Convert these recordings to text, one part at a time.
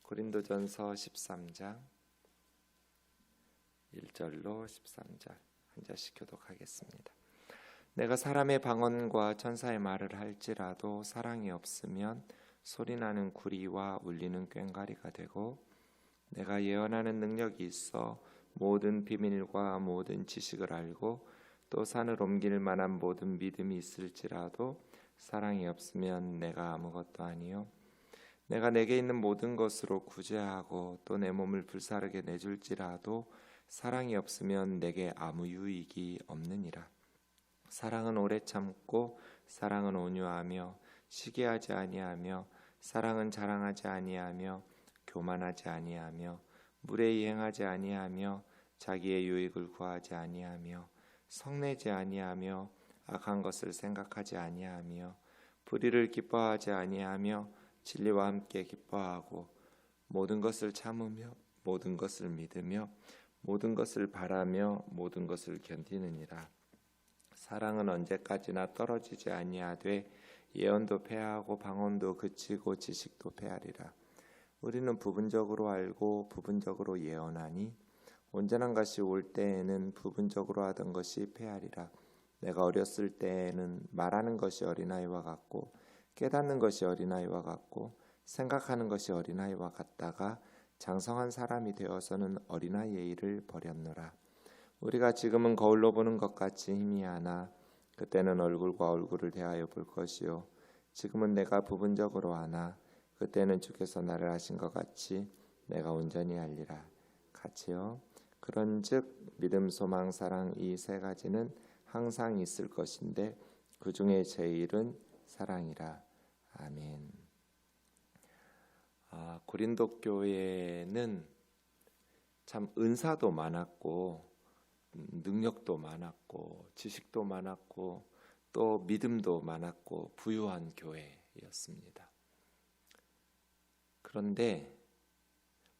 고린도전서 13장 1절로 13절 한 절씩 교독하겠습니다. 내가 사람의 방언과 천사의 말을 할지라도 사랑이 없으면 소리나는 구리와 울리는 꽹과리가 되고, 내가 예언하는 능력이 있어 모든 비밀과 모든 지식을 알고 또 산을 옮길 만한 모든 믿음이 있을지라도 사랑이 없으면 내가 아무것도 아니요, 내가 내게 있는 모든 것으로 구제하고 또 내 몸을 불사르게 내줄지라도 사랑이 없으면 내게 아무 유익이 없느니라. 사랑은 오래 참고 사랑은 온유하며 시기하지 아니하며 사랑은 자랑하지 아니하며 교만하지 아니하며 물에 행하지 아니하며 자기의 유익을 구하지 아니하며 성내지 아니하며 악한 것을 생각하지 아니하며 불의를 기뻐하지 아니하며 진리와 함께 기뻐하고 모든 것을 참으며 모든 것을 믿으며 모든 것을 바라며 모든 것을 견디느니라. 사랑은 언제까지나 떨어지지 아니하되 예언도 패하고 방언도 그치고 지식도 패하리라. 우리는 부분적으로 알고 부분적으로 예언하니 온전한 것이 올 때에는 부분적으로 하던 것이 패하리라. 내가 어렸을 때에는 말하는 것이 어린아이와 같고 깨닫는 것이 어린아이와 같고 생각하는 것이 어린아이와 같다가 장성한 사람이 되어서는 어린아이의 일을 버렸노라. 우리가 지금은 거울로 보는 것 같이 희미하나 그때는 얼굴과 얼굴을 대하여 볼 것이요, 지금은 내가 부분적으로 하나 그때는 주께서 나를 하신 것 같이 내가 온전히 하리라. 같이요. 그런즉 믿음, 소망, 사랑 이 세 가지는 항상 있을 것인데 그 중에 제일은 사랑이라. 아멘. 고린도 교회는 참 은사도 많았고 능력도 많았고 지식도 많았고 또 믿음도 많았고 부유한 교회였습니다. 그런데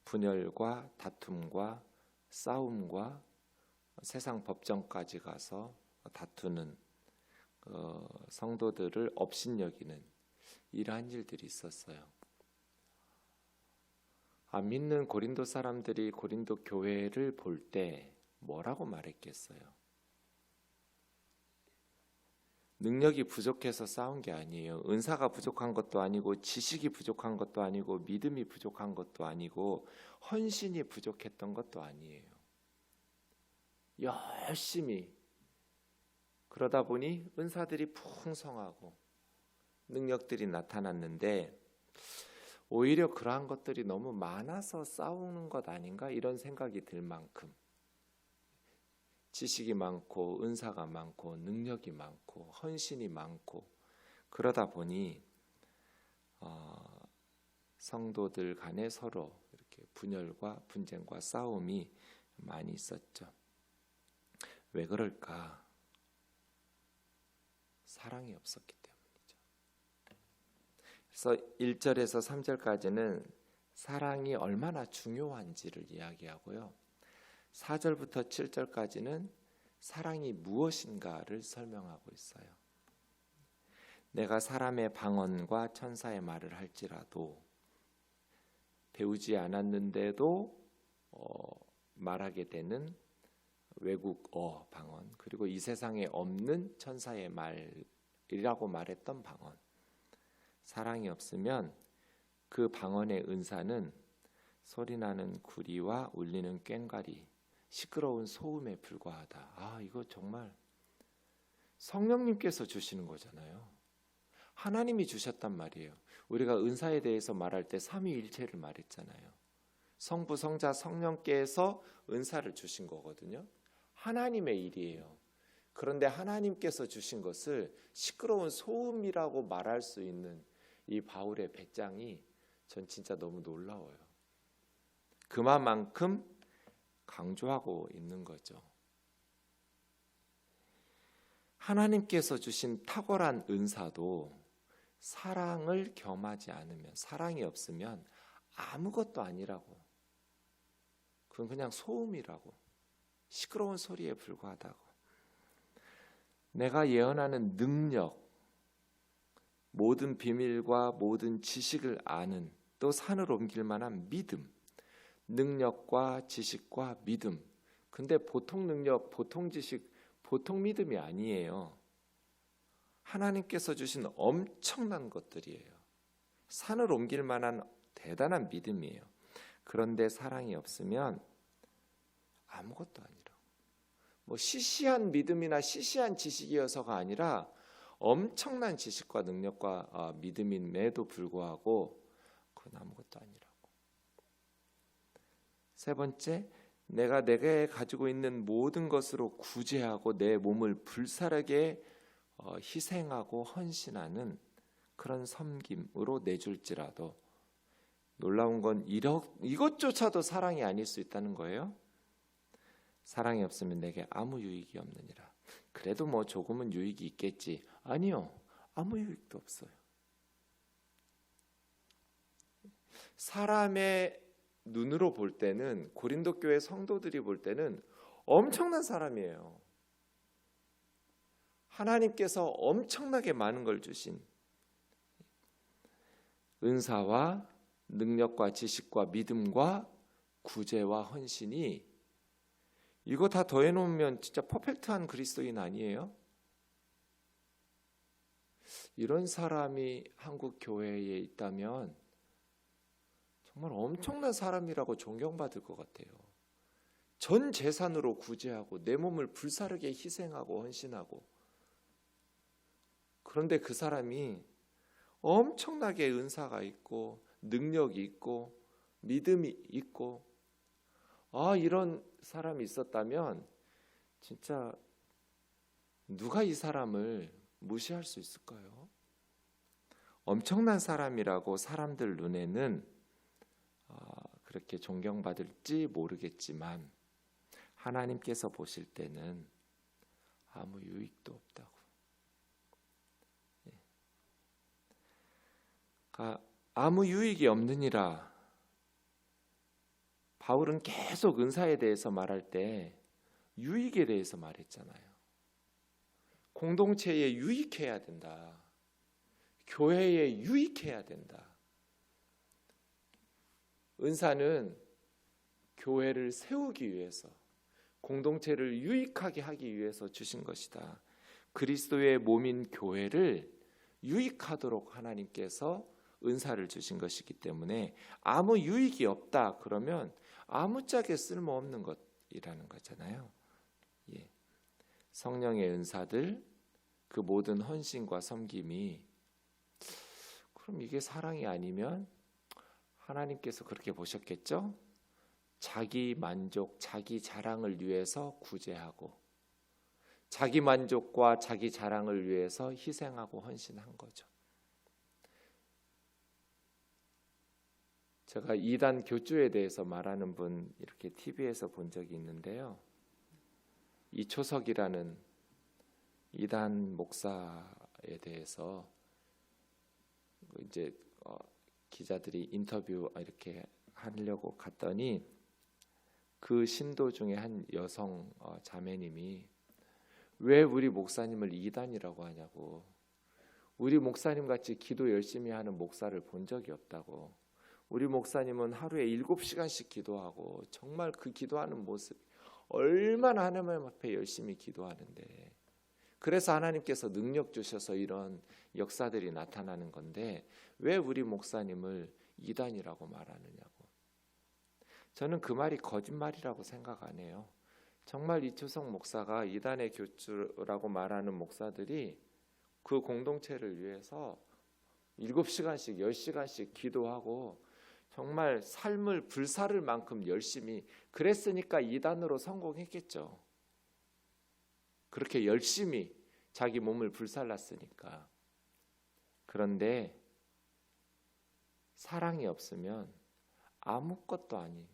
분열과 다툼과 싸움과 세상 법정까지 가서 다투는 성도들을 업신여기는 이러한 일들이 있었어요. 믿는 고린도 사람들이 고린도 교회를 볼 때 뭐라고 말했겠어요? 능력이 부족해서 싸운 게 아니에요. 은사가 부족한 것도 아니고 지식이 부족한 것도 아니고 믿음이 부족한 것도 아니고 헌신이 부족했던 것도 아니에요. 열심히 그러다 보니 은사들이 풍성하고 능력들이 나타났는데 오히려 그러한 것들이 너무 많아서 싸우는 것 아닌가 이런 생각이 들 만큼 지식이 많고 은사가 많고 능력이 많고 헌신이 많고 그러다 보니 성도들 간에 서로 이렇게 분열과 분쟁과 싸움이 많이 있었죠. 왜 그럴까? 사랑이 없었기 때문이죠. 그래서 1절에서 3절까지는 사랑이 얼마나 중요한지를 이야기하고요. 4절부터 7절까지는 사랑이 무엇인가를 설명하고 있어요. 내가 사람의 방언과 천사의 말을 할지라도 배우지 않았는데도 말하게 되는 외국어 방언, 그리고 이 세상에 없는 천사의 말이라고 말했던 방언, 사랑이 없으면 그 방언의 은사는 소리나는 구리와 울리는 꽹과리, 시끄러운 소음에 불과하다. 이거 정말 성령님께서 주시는 거잖아요. 하나님이 주셨단 말이에요. 우리가 은사에 대해서 말할 때 삼위일체를 말했잖아요. 성부, 성자, 성령께서 은사를 주신 거거든요. 하나님의 일이에요. 그런데 하나님께서 주신 것을 시끄러운 소음이라고 말할 수 있는 이 바울의 배짱이 전 진짜 너무 놀라워요. 그만큼 강조하고 있는 거죠. 하나님께서 주신 탁월한 은사도 사랑을 겸하지 않으면, 사랑이 없으면 아무것도 아니라고, 그건 그냥 소음이라고, 시끄러운 소리에 불과하다고. 내가 예언하는 능력, 모든 비밀과 모든 지식을 아는 또 산을 옮길 만한 믿음, 능력과 지식과 믿음. 근데 보통 능력, 보통 지식, 보통 믿음이 아니에요. 하나님께서 주신 엄청난 것들이에요. 산을 옮길 만한 대단한 믿음이에요. 그런데 사랑이 없으면 아무것도 아니라, 뭐 시시한 믿음이나 시시한 지식이어서가 아니라 엄청난 지식과 능력과 믿음임에도 불구하고 그건 아무것도 아니라고. 세 번째, 내가 내게 가지고 있는 모든 것으로 구제하고 내 몸을 불사르게 희생하고 헌신하는 그런 섬김으로 내줄지라도, 놀라운 건 이것조차도 사랑이 아닐 수 있다는 거예요. 사랑이 없으면 내게 아무 유익이 없느니라. 그래도 뭐 조금은 유익이 있겠지. 아니요, 아무 유익도 없어요. 사람의 눈으로 볼 때는, 고린도 교회 성도들이 볼 때는 엄청난 사람이에요. 하나님께서 엄청나게 많은 걸 주신 은사와 능력과 지식과 믿음과 구제와 헌신이, 이거 다 더해놓으면 진짜 퍼펙트한 그리스도인 아니에요? 이런 사람이 한국 교회에 있다면 정말 엄청난 사람이라고 존경받을 것 같아요. 전 재산으로 구제하고 내 몸을 불사르게 희생하고 헌신하고, 그런데 그 사람이 엄청나게 은사가 있고 능력이 있고 믿음이 있고, 이런 사람이 있었다면 진짜 누가 이 사람을 무시할 수 있을까요? 엄청난 사람이라고 사람들 눈에는 그렇게 존경받을지 모르겠지만 하나님께서 보실 때는 아무 유익도 없다고. 아무 유익이 없느니라. 바울은 계속 은사에 대해서 말할 때 유익에 대해서 말했잖아요. 공동체에 유익해야 된다. 교회에 유익해야 된다. 은사는 교회를 세우기 위해서, 공동체를 유익하게 하기 위해서 주신 것이다. 그리스도의 몸인 교회를 유익하도록 하나님께서 은사를 주신 것이기 때문에 아무 유익이 없다 그러면 아무짝에 쓸모없는 것이라는 거잖아요. 성령의 은사들, 그 모든 헌신과 섬김이, 그럼 이게 사랑이 아니면 하나님께서 그렇게 보셨겠죠? 자기 만족, 자기 자랑을 위해서 구제하고 자기 만족과 자기 자랑을 위해서 희생하고 헌신한 거죠. 제가 이단 교주에 대해서 말하는 분 이렇게 TV에서 본 적이 있는데요. 이초석이라는 이단 목사에 대해서 이제 기자들이 인터뷰 이렇게 하려고 갔더니 그 신도 중에 한 여성 자매님이 왜 우리 목사님을 이단이라고 하냐고, 우리 목사님 같이 기도 열심히 하는 목사를 본 적이 없다고, 우리 목사님은 하루에 7시간씩 기도하고 정말 그 기도하는 모습 얼마나 하나님 앞에 열심히 기도하는데, 그래서 하나님께서 능력 주셔서 이런 역사들이 나타나는 건데 왜 우리 목사님을 이단이라고 말하느냐고. 저는 그 말이 거짓말이라고 생각 안 해요. 정말 이초석 목사가 이단의 교주라고 말하는 목사들이 그 공동체를 위해서 7시간씩 10시간씩 기도하고 정말 삶을 불사를 만큼 열심히, 그랬으니까 이단으로 성공했겠죠. 그렇게 열심히 자기 몸을 불살랐으니까. 그런데 사랑이 없으면 아무것도 아닌,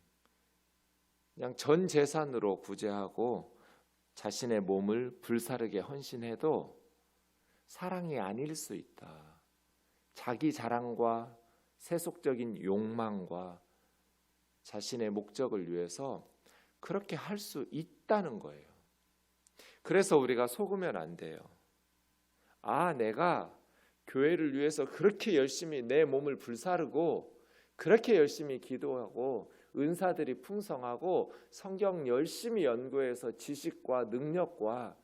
그냥 전 재산으로 구제하고 자신의 몸을 불사르게 헌신해도 사랑이 아닐 수 있다. 자기 자랑과 세속적인 욕망과 자신의 목적을 위해서 그렇게 할 수 있다는 거예요. 그래서 우리가 속으면 안 돼요. 내가 교회를 위해서 그렇게 열심히 내 몸을 불사르고 그렇게 열심히 기도하고 은사들이 풍성하고 성경 열심히 연구해서 지식과 능력과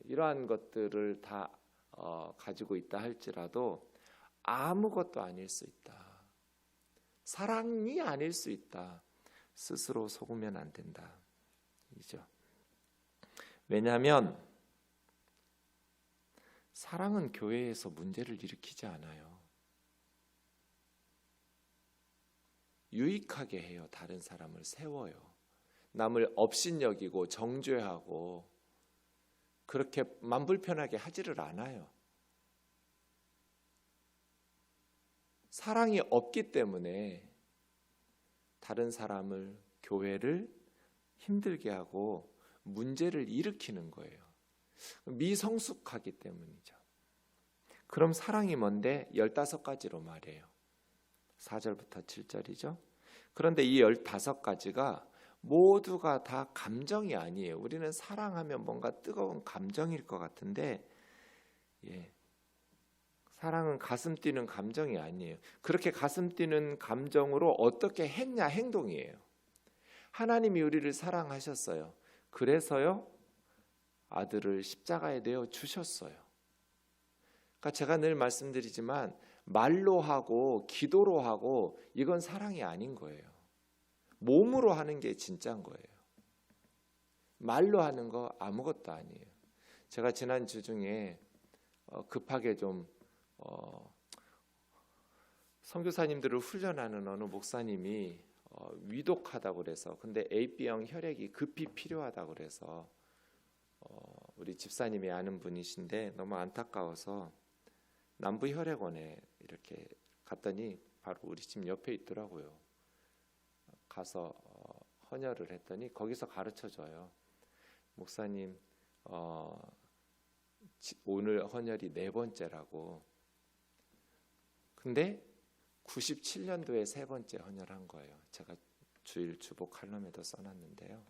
이러한 것들을 다 가지고 있다 할지라도 아무것도 아닐 수 있다. 사랑이 아닐 수 있다. 스스로 속으면 안 된다. 이죠. 왜냐하면 사랑은 교회에서 문제를 일으키지 않아요. 유익하게 해요. 다른 사람을 세워요. 남을 업신여기고 정죄하고 그렇게 맘불편하게 하지를 않아요. 사랑이 없기 때문에 다른 사람을, 교회를 힘들게 하고 문제를 일으키는 거예요. 미성숙하기 때문이죠. 그럼 사랑이 뭔데? 15가지로 말해요. 4절부터 7절이죠. 그런데 이 15가지가 모두가 다 감정이 아니에요. 우리는 사랑하면 뭔가 뜨거운 감정일 것 같은데 사랑은 가슴 뛰는 감정이 아니에요. 그렇게 가슴 뛰는 감정으로 어떻게 했냐? 행동이에요. 하나님이 우리를 사랑하셨어요. 그래서요 아들을 십자가에 내어 주셨어요. 그러니까 제가 늘 말씀드리지만 말로 하고 기도로 하고 이건 사랑이 아닌 거예요. 몸으로 하는 게 진짜인 거예요. 말로 하는 거 아무것도 아니에요. 제가 지난 주 중에 급하게 좀 선교사님들을 훈련하는 어느 목사님이 위독하다고 그래서 근데 AB형 혈액이 급히 필요하다고 그래서 우리 집사님이 아는 분이신데 너무 안타까워서 남부혈액원에 이렇게 갔더니 바로 우리 집 옆에 있더라고요. 가서 헌혈을 했더니 거기서 가르쳐줘요. 목사님 오늘 헌혈이 4번째라고. 근데 97년도에 3번째 헌혈한 거예요. 제가 주일 주보 칼럼에도 써놨는데요.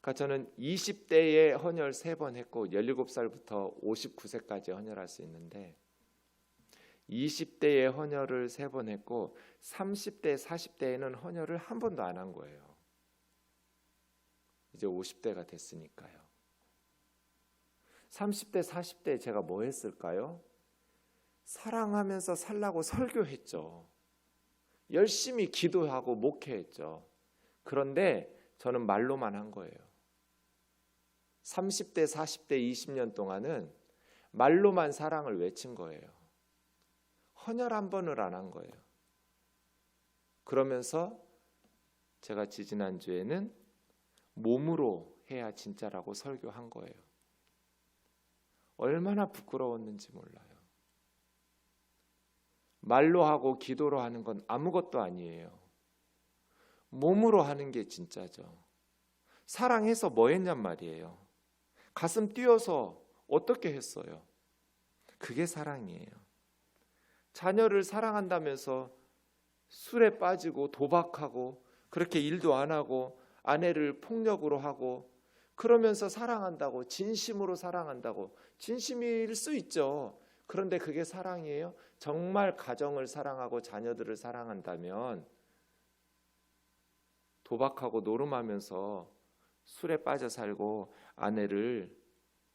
그러니까 저는 20대에 헌혈 3번 했고 17살부터 59세까지 헌혈할 수 있는데 20대에 헌혈을 3번 했고 30대, 40대에는 헌혈을 한 번도 안 한 거예요. 이제 50대가 됐으니까요. 30대, 40대에 제가 뭐 했을까요? 사랑하면서 살라고 설교했죠. 열심히 기도하고 목회했죠. 그런데 저는 말로만 한 거예요. 30대, 40대, 20년 동안은 말로만 사랑을 외친 거예요. 헌혈 한 번을 안 한 거예요. 그러면서 제가 지지난주에는 몸으로 해야 진짜라고 설교한 거예요. 얼마나 부끄러웠는지 몰라요. 말로 하고 기도로 하는 건 아무것도 아니에요. 몸으로 하는 게 진짜죠. 사랑해서 뭐 했냔 말이에요. 가슴 뛰어서 어떻게 했어요? 그게 사랑이에요. 자녀를 사랑한다면서 술에 빠지고 도박하고 그렇게 일도 안 하고 아내를 폭력으로 하고 그러면서 사랑한다고, 진심으로 사랑한다고. 진심일 수 있죠. 그런데 그게 사랑이에요? 정말 가정을 사랑하고 자녀들을 사랑한다면 도박하고 노름하면서 술에 빠져 살고 아내를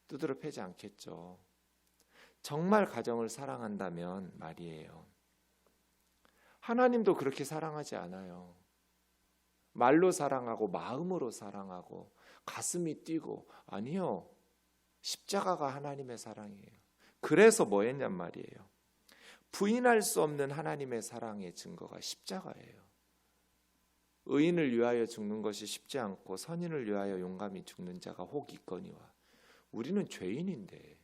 두드러 패지 않겠죠. 정말 가정을 사랑한다면 말이에요. 하나님도 그렇게 사랑하지 않아요. 말로 사랑하고 마음으로 사랑하고 가슴이 뛰고 아니요. 십자가가 하나님의 사랑이에요. 그래서 뭐 했냔 말이에요. 부인할 수 없는 하나님의 사랑의 증거가 십자가예요. 의인을 위하여 죽는 것이 쉽지 않고 선인을 위하여 용감히 죽는 자가 혹 있거니와. 우리는 죄인인데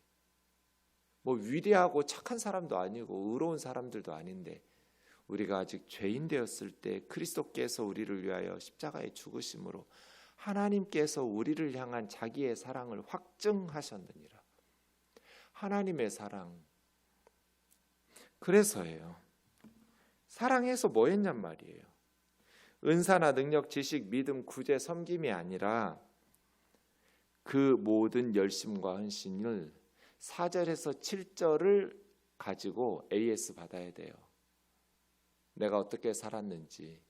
뭐 위대하고 착한 사람도 아니고 의로운 사람들도 아닌데 우리가 아직 죄인 되었을 때 그리스도께서 우리를 위하여 십자가에 죽으심으로 하나님께서 우리를 향한 자기의 사랑을 확증하셨느니라. 하나님의 사랑. 그래서예요. 사랑해서 뭐 했냔 말이에요. 은사나 능력, 지식, 믿음, 구제, 섬김이 아니라 그 모든 열심과 헌신을 4절에서 7절을 가지고 AS 받아야 돼요. 내가 어떻게 살았는지.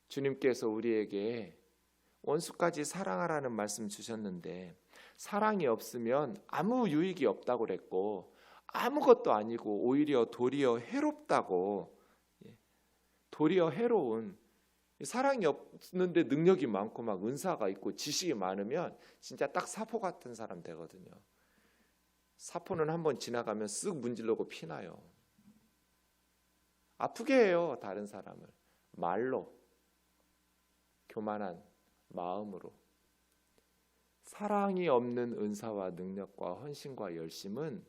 주님께서 우리에게 원수까지 사랑하라는 말씀 주셨는데 사랑이 없으면 아무 유익이 없다고 그랬고 아무것도 아니고 오히려 도리어 해롭다고, 도리어 해로운, 사랑이 없는데 능력이 많고 막 은사가 있고 지식이 많으면 진짜 딱 사포 같은 사람 되거든요. 사포는 한번 지나가면 쓱 문질르고 피나요. 아프게 해요, 다른 사람을. 말로, 교만한 마음으로. 사랑이 없는 은사와 능력과 헌신과 열심은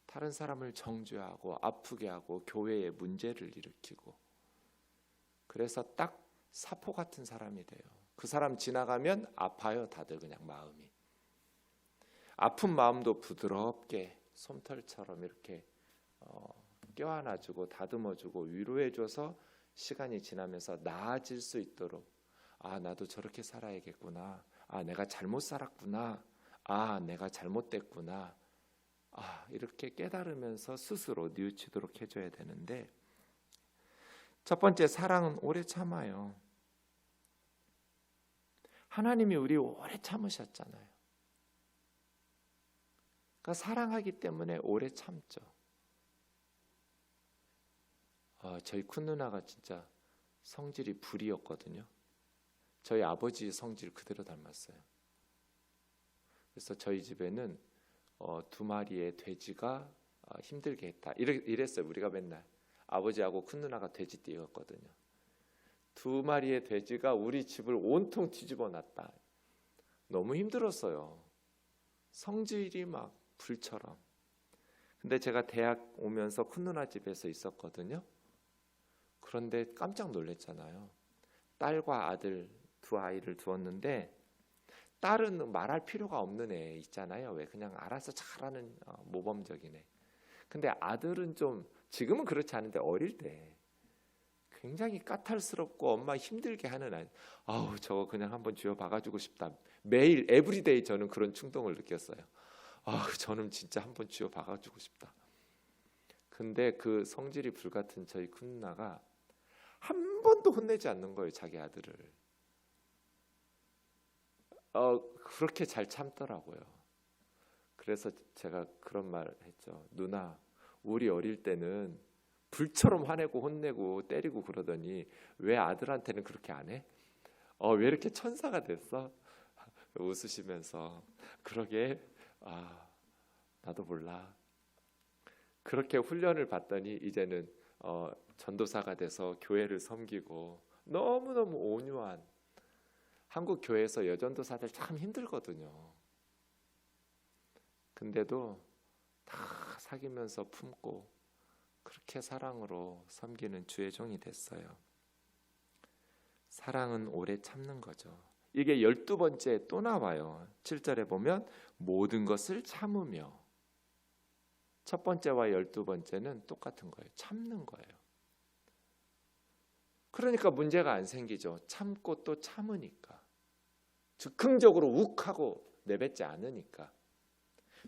다른 사람을 정죄하고 아프게 하고 교회에 문제를 일으키고, 그래서 딱 사포 같은 사람이 돼요. 그 사람 지나가면 아파요, 다들 그냥 마음이. 아픈 마음도 부드럽게 솜털처럼 이렇게 껴안아주고 다듬어주고 위로해줘서 시간이 지나면서 나아질 수 있도록, 아, 나도 저렇게 살아야겠구나. 아, 내가 잘못 살았구나. 아, 내가 잘못됐구나. 아, 이렇게 깨달으면서 스스로 뉘우치도록 해줘야 되는데, 첫 번째, 사랑은 오래 참아요. 하나님이 우리 오래 참으셨잖아요. 그러니까 사랑하기 때문에 오래 참죠. 저희 큰 누나가 진짜 성질이 불이었거든요. 저희 아버지 성질 그대로 닮았어요. 그래서 저희 집에는 2마리의 돼지가 힘들게 했다, 이랬어요. 우리가 맨날. 아버지하고 큰 누나가 돼지띠였거든요. 2마리의 돼지가 우리 집을 온통 뒤집어 놨다. 너무 힘들었어요. 성질이 막 불처럼. 근데 제가 대학 오면서 큰 누나 집에서 있었거든요. 그런데 깜짝 놀랐잖아요. 딸과 아들 2아이를 두었는데, 딸은 말할 필요가 없는 애 있잖아요. 왜 그냥 알아서 잘하는 모범적인 애. 근데 아들은 좀, 지금은 그렇지 않은데 어릴 때 굉장히 까탈스럽고 엄마 힘들게 하는 아이. 아우, 저거 그냥 한번 쥐어 박아주고 싶다. 매일 에브리데이 저는 그런 충동을 느꼈어요. 아우, 저는 진짜 한번 쥐어 박아주고 싶다. 근데 그 성질이 불같은 저희 큰 누나가 한 번도 혼내지 않는 거예요, 자기 아들을. 그렇게 잘 참더라고요. 그래서 제가 그런 말 했죠. 누나, 우리 어릴 때는 불처럼 화내고 혼내고 때리고 그러더니 왜 아들한테는 그렇게 안 해? 왜 이렇게 천사가 됐어? 웃으시면서. 그러게, 나도 몰라. 그렇게 훈련을 받더니 이제는 전도사가 돼서 교회를 섬기고, 너무너무 온유한. 한국 교회에서 여전도사들 참 힘들거든요. 근데도 다 사귀면서 품고 그렇게 사랑으로 섬기는 주의 종이 됐어요. 사랑은 오래 참는 거죠. 이게 12번째 또 나와요. 7절에 보면 모든 것을 참으며. 첫 번째와 12번째는 똑같은 거예요. 참는 거예요. 그러니까 문제가 안 생기죠. 참고 또 참으니까. 즉흥적으로 욱하고 내뱉지 않으니까.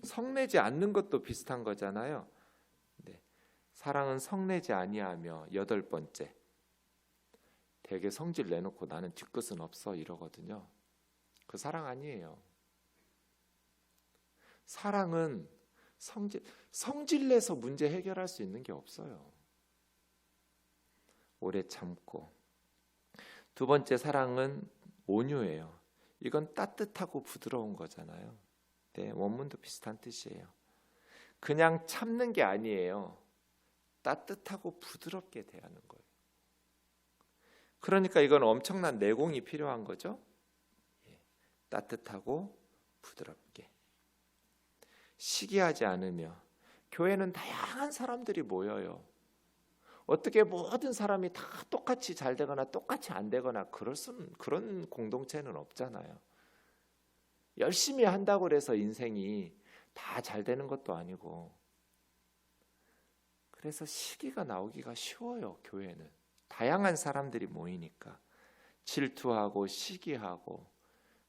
성내지 않는 것도 비슷한 거잖아요. 네. 사랑은 성내지 아니하며. 8번째, 되게 성질 내놓고 나는 뒤끝은 없어 이러거든요. 그 사랑 아니에요. 사랑은 성질 내서 문제 해결할 수 있는 게 없어요. 오래 참고. 2번째, 사랑은 온유해요. 이건 따뜻하고 부드러운 거잖아요. 네, 원문도 비슷한 뜻이에요. 그냥 참는 게 아니에요. 따뜻하고 부드럽게 대하는 거예요. 그러니까 이건 엄청난 내공이 필요한 거죠. 따뜻하고 부드럽게. 시기하지 않으며. 교회는 다양한 사람들이 모여요. 어떻게 모든 사람이 다 똑같이 잘 되거나 똑같이 안 되거나 그런 공동체는 없잖아요. 열심히 한다고 해서 인생이 다 잘 되는 것도 아니고. 그래서 시기가 나오기가 쉬워요. 교회는 다양한 사람들이 모이니까. 질투하고 시기하고,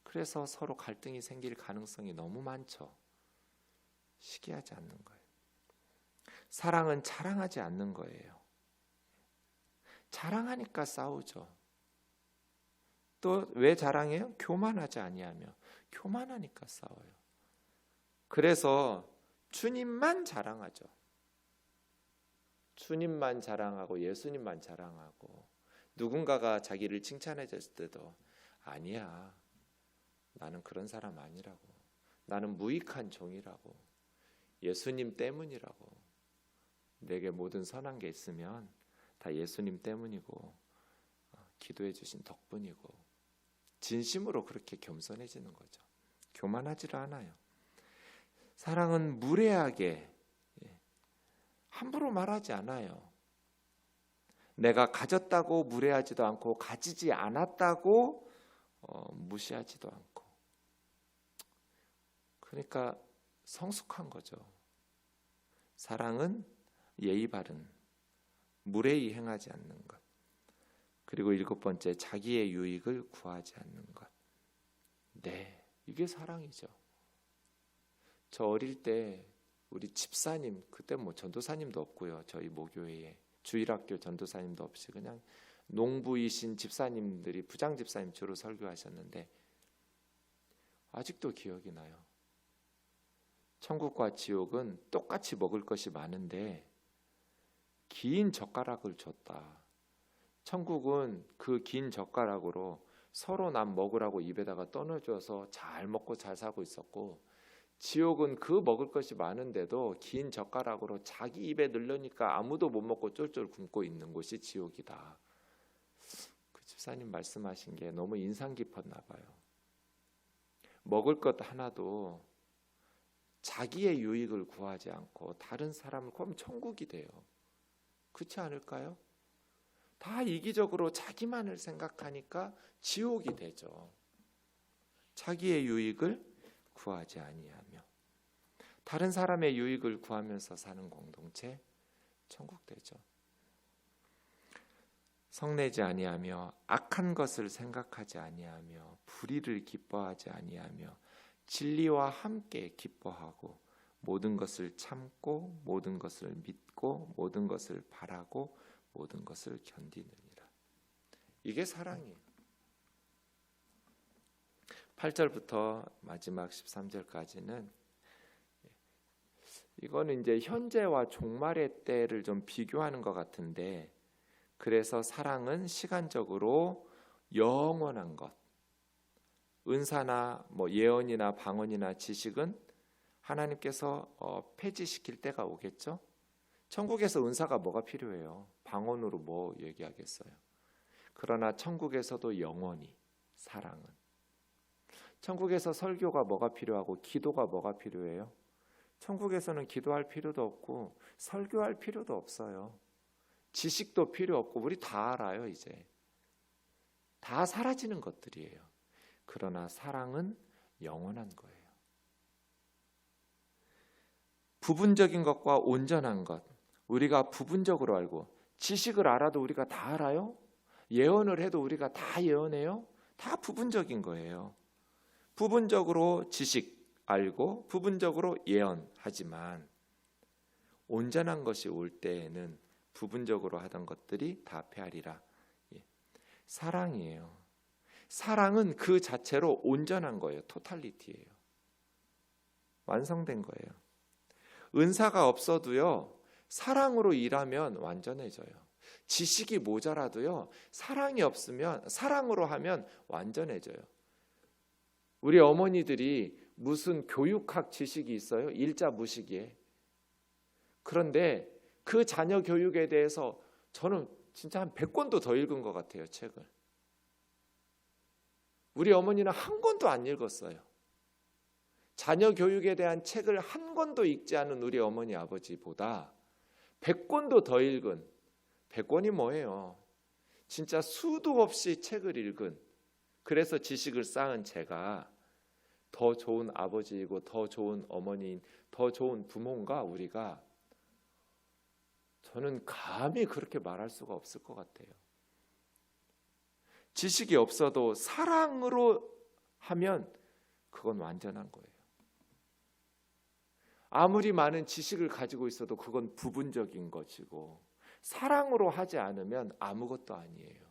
그래서 서로 갈등이 생길 가능성이 너무 많죠. 시기하지 않는 거예요. 사랑은 자랑하지 않는 거예요. 자랑하니까 싸우죠. 또 왜 자랑해요? 교만하지 아니하며. 교만하니까 싸워요. 그래서 주님만 자랑하죠. 주님만 자랑하고 예수님만 자랑하고, 누군가가 자기를 칭찬해 줬을 때도 아니야, 나는 그런 사람 아니라고, 나는 무익한 종이라고, 예수님 때문이라고, 내게 모든 선한 게 있으면 다 예수님 때문이고 기도해 주신 덕분이고, 진심으로 그렇게 겸손해지는 거죠. 교만하지를 않아요. 사랑은 무례하게 함부로 말하지 않아요. 내가 가졌다고 무례하지도 않고, 가지지 않았다고 무시하지도 않고. 그러니까 성숙한 거죠. 사랑은 예의 바른, 무례히 행하지 않는 것. 그리고 7번째, 자기의 유익을 구하지 않는 것. 네, 이게 사랑이죠. 저 어릴 때 우리 집사님, 그때 뭐 전도사님도 없고요, 저희 모교회에 주일학교 전도사님도 없이 그냥 농부이신 집사님들이, 부장 집사님 주로 설교하셨는데 아직도 기억이 나요. 천국과 지옥은 똑같이 먹을 것이 많은데 긴 젓가락을 줬다. 천국은 그 긴 젓가락으로 서로 남 먹으라고 입에다가 떠넣어줘서 잘 먹고 잘 살고 있었고, 지옥은 그 먹을 것이 많은데도 긴 젓가락으로 자기 입에 넣으니까 아무도 못 먹고 쫄쫄 굶고 있는 곳이 지옥이다. 그 집사님 말씀하신 게 너무 인상 깊었나 봐요. 먹을 것 하나도 자기의 유익을 구하지 않고 다른 사람을 구하면 천국이 돼요. 그렇지 않을까요? 다 이기적으로 자기만을 생각하니까 지옥이 되죠. 자기의 유익을 구하지 아니하며 다른 사람의 유익을 구하면서 사는 공동체, 천국 되죠. 성내지 아니하며 악한 것을 생각하지 아니하며 불의를 기뻐하지 아니하며 진리와 함께 기뻐하고 모든 것을 참고 모든 것을 믿고 모든 것을 바라고 모든 것을 견디느니라. 이게 사랑이에요. 8절부터 마지막 13절까지는 이거는 이제 현재와 종말의 때를 좀 비교하는 것 같은데, 그래서 사랑은 시간적으로 영원한 것, 은사나 뭐 예언이나 방언이나 지식은 하나님께서 폐지시킬 때가 오겠죠. 천국에서 은사가 뭐가 필요해요? 방언으로 뭐 얘기하겠어요? 그러나 천국에서도 영원히 사랑은, 천국에서 설교가 뭐가 필요하고 기도가 뭐가 필요해요? 천국에서는 기도할 필요도 없고 설교할 필요도 없어요. 지식도 필요 없고 우리 다 알아요. 이제 다 사라지는 것들이에요. 그러나 사랑은 영원한 거예요. 부분적인 것과 온전한 것, 우리가 부분적으로 알고, 지식을 알아도 우리가 다 알아요? 예언을 해도 우리가 다 예언해요? 다 부분적인 거예요. 부분적으로 지식 알고 부분적으로 예언하지만 온전한 것이 올 때에는 부분적으로 하던 것들이 다 패하리라. 사랑이에요. 사랑은 그 자체로 온전한 거예요. 토탈리티예요. 완성된 거예요. 은사가 없어도요, 사랑으로 일하면 완전해져요. 지식이 모자라도요, 사랑이 없으면, 사랑으로 하면 완전해져요. 우리 어머니들이 무슨 교육학 지식이 있어요? 일자 무식이에. 그런데 그 자녀 교육에 대해서 저는 진짜 한 100권도 더 읽은 것 같아요, 책을. 우리 어머니는 한 권도 안 읽었어요. 자녀 교육에 대한 책을 한 권도 읽지 않은 우리 어머니 아버지보다 100권도 더 읽은, 100권이 뭐예요? 진짜 수도 없이 책을 읽은, 그래서 지식을 쌓은 제가 더 좋은 아버지이고 더 좋은 어머니인, 더 좋은 부모인가 우리가? 저는 감히 그렇게 말할 수가 없을 것 같아요. 지식이 없어도 사랑으로 하면 그건 완전한 거예요. 아무리 많은 지식을 가지고 있어도 그건 부분적인 것이고, 사랑으로 하지 않으면 아무것도 아니에요.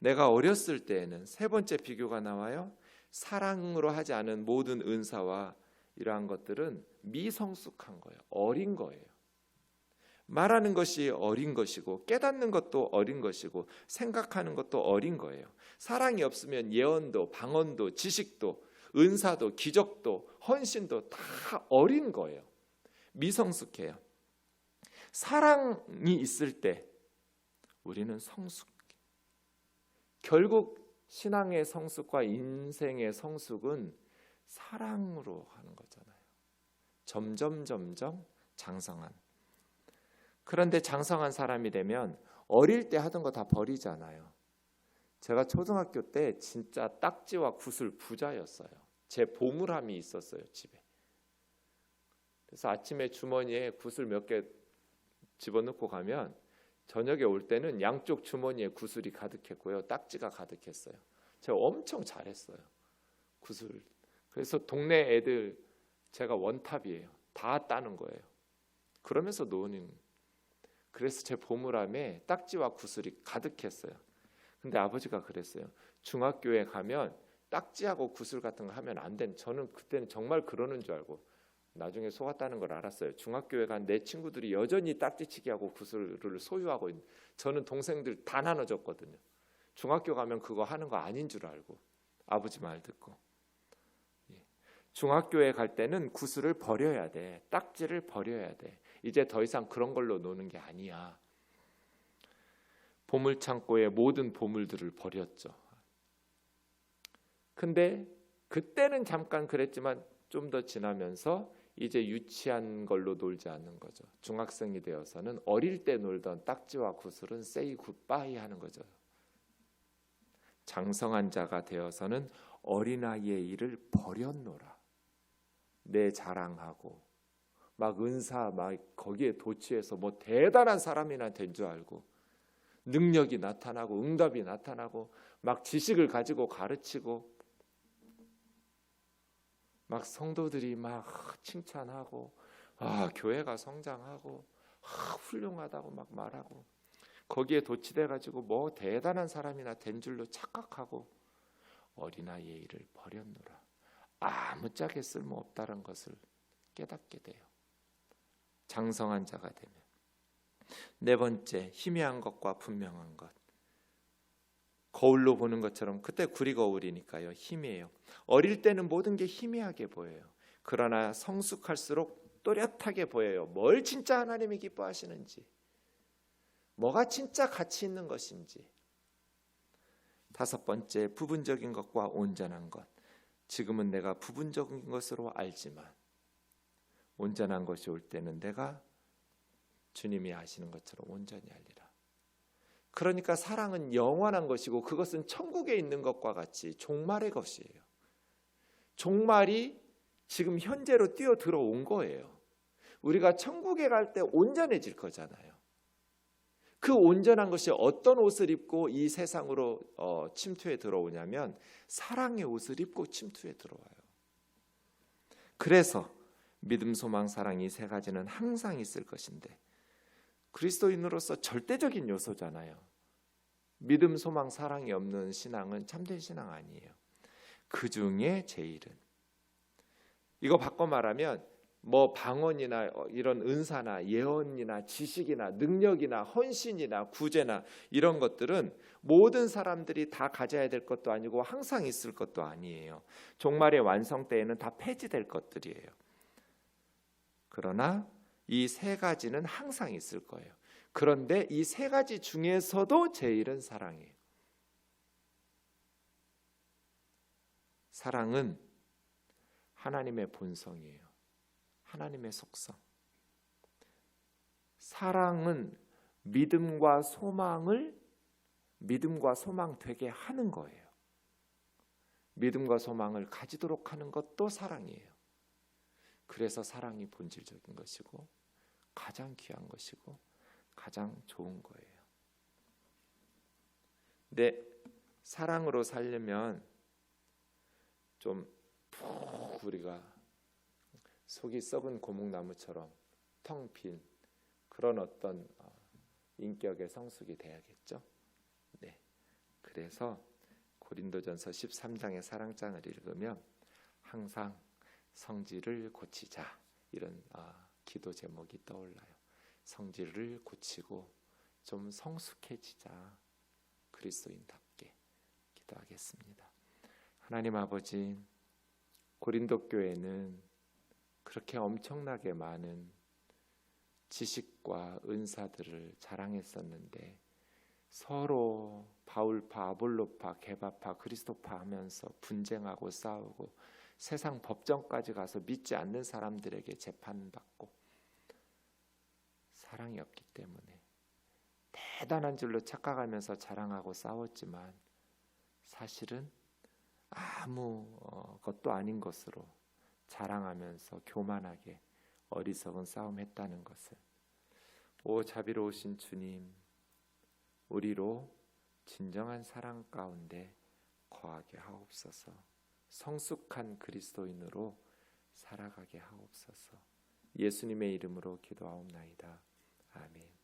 내가 어렸을 때에는 세 번째 비교가 나와요. 사랑으로 하지 않은 모든 은사와 이러한 것들은 미성숙한 거예요. 어린 거예요. 말하는 것이 어린 것이고 깨닫는 것도 어린 것이고 생각하는 것도 어린 거예요. 사랑이 없으면 예언도 방언도 지식도 은사도 기적도 헌신도 다 어린 거예요. 미성숙해요. 사랑이 있을 때 우리는 성숙. 결국 신앙의 성숙과 인생의 성숙은 사랑으로 하는 거잖아요. 점점 장성한. 그런데 장성한 사람이 되면 어릴 때 하던 거 다 버리잖아요. 제가 초등학교 때 진짜 딱지와 구슬 부자였어요. 제 보물함이 있었어요, 집에. 그래서 아침에 주머니에 구슬 몇 개 집어넣고 가면 저녁에 올 때는 양쪽 주머니에 구슬이 가득했고요. 딱지가 가득했어요. 제가 엄청 잘했어요. 구슬. 그래서 동네 애들 제가 원탑이에요. 다 따는 거예요. 그러면서 노는. 그래서 제 보물함에 딱지와 구슬이 가득했어요. 근데 아버지가 그랬어요. 중학교에 가면 딱지하고 구슬 같은 거 하면 안 된. 저는 그때는 정말 그러는 줄 알고 나중에 속았다는 걸 알았어요. 중학교에 간 내 친구들이 여전히 딱지치기 하고 구슬을 소유하고 있는. 저는 동생들 다 나눠줬거든요. 중학교 가면 그거 하는 거 아닌 줄 알고 아버지 말 듣고. 중학교에 갈 때는 구슬을 버려야 돼. 딱지를 버려야 돼. 이제 더 이상 그런 걸로 노는 게 아니야. 보물창고의 모든 보물들을 버렸죠. 근데 그때는 잠깐 그랬지만 좀 더 지나면서 이제 유치한 걸로 놀지 않는 거죠. 중학생이 되어서는 어릴 때 놀던 딱지와 구슬은 say goodbye 하는 거죠. 장성한 자가 되어서는 어린아이의 일을 버렸노라. 내 자랑하고 막 은사 막 거기에 도취해서 뭐 대단한 사람이나 된 줄 알고 능력이 나타나고 응답이 나타나고 막 지식을 가지고 가르치고 막 성도들이 막 칭찬하고 교회가 성장하고 훌륭하다고 막 말하고 거기에 도취돼 가지고 뭐 대단한 사람이나 된 줄로 착각하고 어린아이의 일을 버렸노라. 아무짝에 쓸모없다는 것을 깨닫게 돼요. 장성한 자가 되면. 네 번째, 희미한 것과 분명한 것. 거울로 보는 것처럼 그때 구리 거울이니까요. 희미해요. 어릴 때는 모든 게 희미하게 보여요. 그러나 성숙할수록 또렷하게 보여요. 뭘 진짜 하나님이 기뻐하시는지, 뭐가 진짜 가치 있는 것인지. 다섯 번째, 부분적인 것과 온전한 것. 지금은 내가 부분적인 것으로 알지만 온전한 것이 올 때는 내가 주님이 아시는 것처럼 온전히 알리라. 그러니까 사랑은 영원한 것이고 그것은 천국에 있는 것과 같이 종말의 것이에요. 종말이 지금 현재로 뛰어 들어온 거예요. 우리가 천국에 갈 때 온전해질 거잖아요. 그 온전한 것이 어떤 옷을 입고 이 세상으로 침투해 들어오냐면 사랑의 옷을 입고 침투해 들어와요. 그래서 믿음, 소망, 사랑 이 세 가지는 항상 있을 것인데 그리스도인으로서 절대적인 요소잖아요. 믿음, 소망, 사랑이 없는 신앙은 참된 신앙 아니에요. 그 중에 제일은 이거 바꿔 말하면 뭐 방언이나 이런 은사나 예언이나 지식이나 능력이나 헌신이나 구제나 이런 것들은 모든 사람들이 다 가져야 될 것도 아니고 항상 있을 것도 아니에요. 종말의 완성 때에는 다 폐지될 것들이에요. 그러나 이 세 가지는 항상 있을 거예요. 그런데 이 세 가지 중에서도 제일은 사랑이에요. 사랑은 하나님의 본성이에요. 하나님의 속성. 사랑은 믿음과 소망 되게 하는 거예요. 믿음과 소망을 가지도록 하는 것도 사랑이에요. 그래서 사랑이 본질적인 것이고 가장 귀한 것이고 가장 좋은 거예요. 근데 사랑으로 살려면 좀 푹 우리가 속이 썩은 고목나무처럼 텅 빈 그런 어떤 인격의 성숙이 돼야겠죠. 네. 그래서 고린도전서 13장의 사랑장을 읽으면 항상 성질을 고치자 이런 기도 제목이 떠올라요. 성질을 고치고 좀 성숙해지자. 그리스도인답게 기도하겠습니다. 하나님 아버지, 고린도 교회는 그렇게 엄청나게 많은 지식과 은사들을 자랑했었는데 서로 바울파, 아볼로파, 게바파, 그리스도파 하면서 분쟁하고 싸우고 세상 법정까지 가서 믿지 않는 사람들에게 재판받고 사랑이 없기 때문에 대단한 줄로 착각하면서 자랑하고 싸웠지만 사실은 아무 것도 아닌 것으로 자랑하면서 교만하게 어리석은 싸움했다는 것을 오 자비로우신 주님, 우리로 진정한 사랑 가운데 거하게 하옵소서. 성숙한 그리스도인으로 살아가게 하옵소서. 예수님의 이름으로 기도하옵나이다. 아멘.